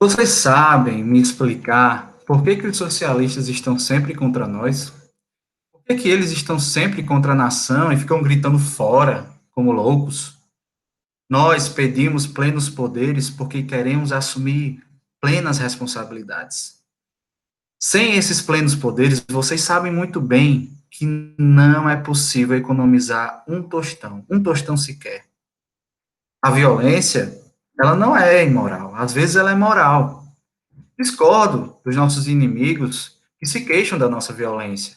Vocês sabem me explicar por que que os socialistas estão sempre contra nós? Por que que eles estão sempre contra a nação e ficam gritando fora, como loucos? Nós pedimos plenos poderes porque queremos assumir plenas responsabilidades. Sem esses plenos poderes, vocês sabem muito bem que não é possível economizar um tostão sequer. A violência, ela não é imoral, às vezes ela é moral. Discordo dos nossos inimigos que se queixam da nossa violência,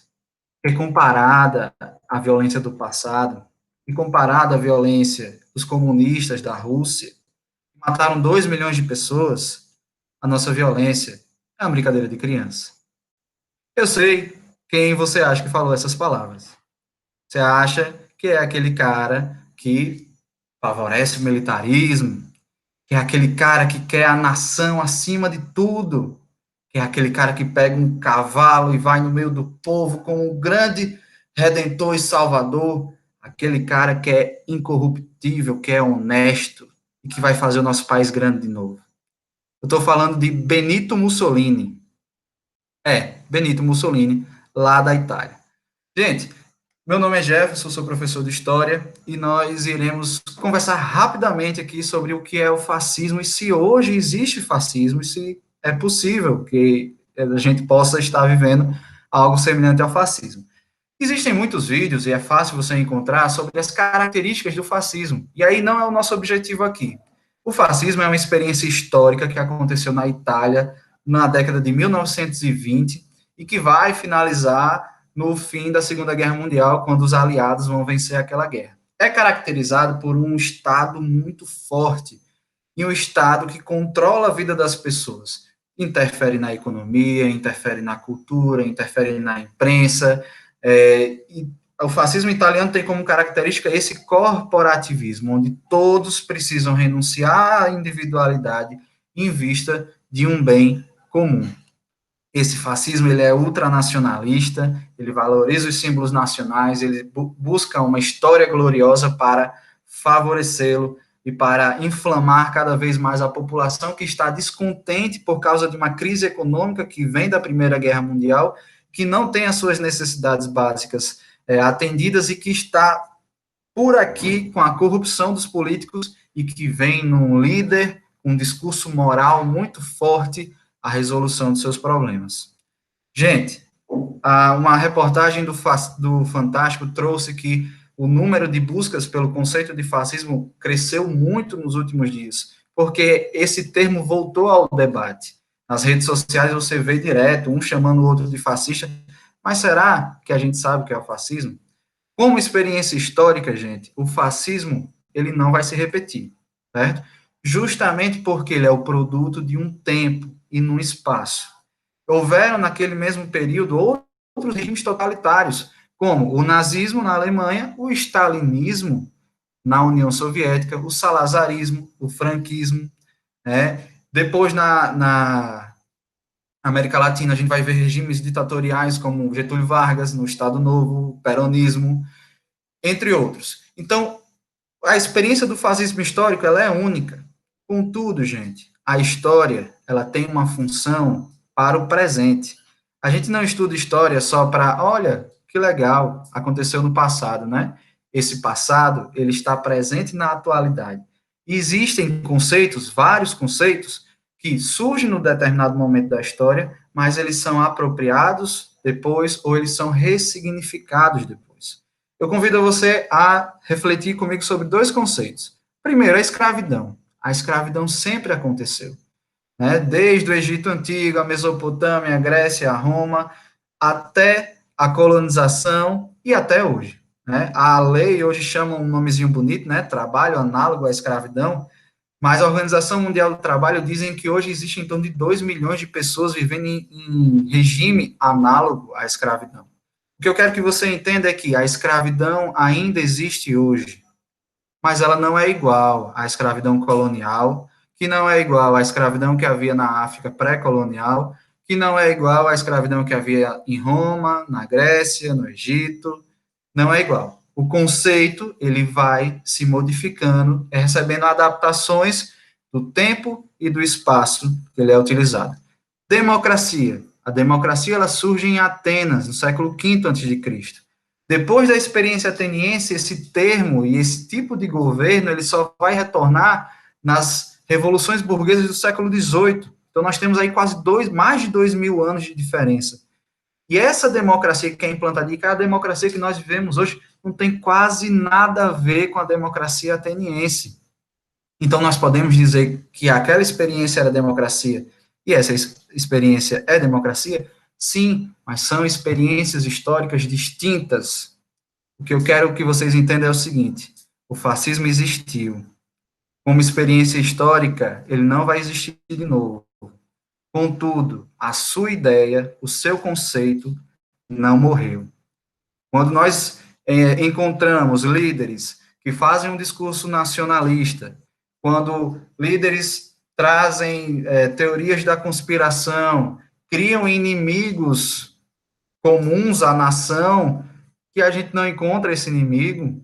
que comparada à violência do passado e comparada à violência dos comunistas da Rússia, que mataram 2 milhões de pessoas, a nossa violência é uma brincadeira de criança. Eu sei quem você acha que falou essas palavras. Você acha que é aquele cara que favorece o militarismo, que é aquele cara que quer a nação acima de tudo, que é aquele cara que pega um cavalo e vai no meio do povo como um grande redentor e salvador, aquele cara que é incorruptível, que é honesto e que vai fazer o nosso país grande de novo. Eu estou falando de Benito Mussolini. Benito Mussolini, lá da Itália. Gente, meu nome é Jefferson, sou professor de História e nós iremos conversar rapidamente aqui sobre o que é o fascismo e se hoje existe fascismo e se é possível que a gente possa estar vivendo algo semelhante ao fascismo. Existem muitos vídeos, e é fácil você encontrar, sobre as características do fascismo. E aí não é o nosso objetivo aqui. O fascismo é uma experiência histórica que aconteceu na Itália na década de 1920 e que vai finalizar no fim da Segunda Guerra Mundial, quando os aliados vão vencer aquela guerra. É caracterizado por um Estado muito forte e um Estado que controla a vida das pessoas. Interfere na economia, interfere na cultura, interfere na imprensa, e o fascismo italiano tem como característica esse corporativismo, onde todos precisam renunciar à individualidade em vista de um bem comum. Esse fascismo ele é ultranacionalista, ele valoriza os símbolos nacionais, ele busca uma história gloriosa para favorecê-lo e para inflamar cada vez mais a população que está descontente por causa de uma crise econômica que vem da Primeira Guerra Mundial, que não tem as suas necessidades básicas atendidas e que está por aqui com a corrupção dos políticos e que vem num líder com um discurso moral muito forte a resolução dos seus problemas. Gente, uma reportagem do Fantástico trouxe que o número de buscas pelo conceito de fascismo cresceu muito nos últimos dias, porque esse termo voltou ao debate. Nas redes sociais você vê direto, um chamando o outro de fascista, mas será que a gente sabe o que é o fascismo? Como experiência histórica, gente, o fascismo ele não vai se repetir, certo? Justamente porque ele é o produto de um tempo e num espaço. Houveram, naquele mesmo período, outros regimes totalitários, como o nazismo na Alemanha, o stalinismo na União Soviética, o salazarismo, o franquismo, né? Depois, na América Latina, a gente vai ver regimes ditatoriais como Getúlio Vargas, no Estado Novo, o peronismo, entre outros. Então, a experiência do fascismo histórico ela é única. Contudo, gente, a história ela tem uma função para o presente. A gente não estuda história só para, olha, que legal, aconteceu no passado, né? Esse passado, ele está presente na atualidade. E existem conceitos, vários conceitos, que surgem no determinado momento da história, mas eles são apropriados depois ou eles são ressignificados depois. Eu convido você a refletir comigo sobre dois conceitos. Primeiro, a escravidão. A escravidão sempre aconteceu, né? Desde o Egito Antigo, a Mesopotâmia, a Grécia, a Roma, até a colonização e até hoje, né? A lei hoje chama um nomezinho bonito, né? Trabalho análogo à escravidão, mas a Organização Mundial do Trabalho dizem que hoje existe em torno de 2 milhões de pessoas vivendo em regime análogo à escravidão. O que eu quero que você entenda é que a escravidão ainda existe hoje, mas ela não é igual à escravidão colonial, que não é igual à escravidão que havia na África pré-colonial, que não é igual à escravidão que havia em Roma, na Grécia, no Egito, não é igual. O conceito, ele vai se modificando, recebendo adaptações do tempo e do espaço que ele é utilizado. Democracia. A democracia ela surge em Atenas, no século V a.C. Depois da experiência ateniense, esse termo e esse tipo de governo ele só vai retornar nas revoluções burguesas do século XVIII. Então, nós temos aí mais de 2.000 anos de diferença. E essa democracia que é implantada aqui, a democracia que nós vivemos hoje, não tem quase nada a ver com a democracia ateniense. Então, nós podemos dizer que aquela experiência era democracia e essa experiência é democracia? Sim, mas são experiências históricas distintas. O que eu quero que vocês entendam é o seguinte: o fascismo existiu. Como experiência histórica, ele não vai existir de novo. Contudo, a sua ideia, o seu conceito, não morreu. Quando nós encontramos líderes que fazem um discurso nacionalista, quando líderes trazem teorias da conspiração, criam inimigos comuns à nação, que a gente não encontra esse inimigo,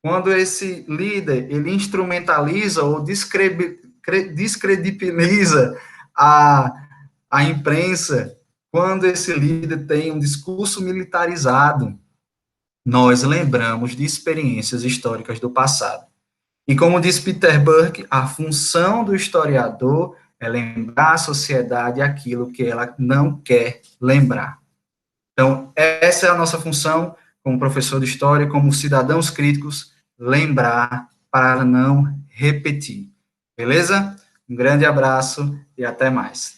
quando esse líder ele instrumentaliza ou descredibiliza a imprensa, quando esse líder tem um discurso militarizado, nós lembramos de experiências históricas do passado. E como diz Peter Burke, a função do historiador é lembrar à sociedade aquilo que ela não quer lembrar. Então, essa é a nossa função como professor de história, como cidadãos críticos, lembrar para não repetir. Beleza? Um grande abraço e até mais.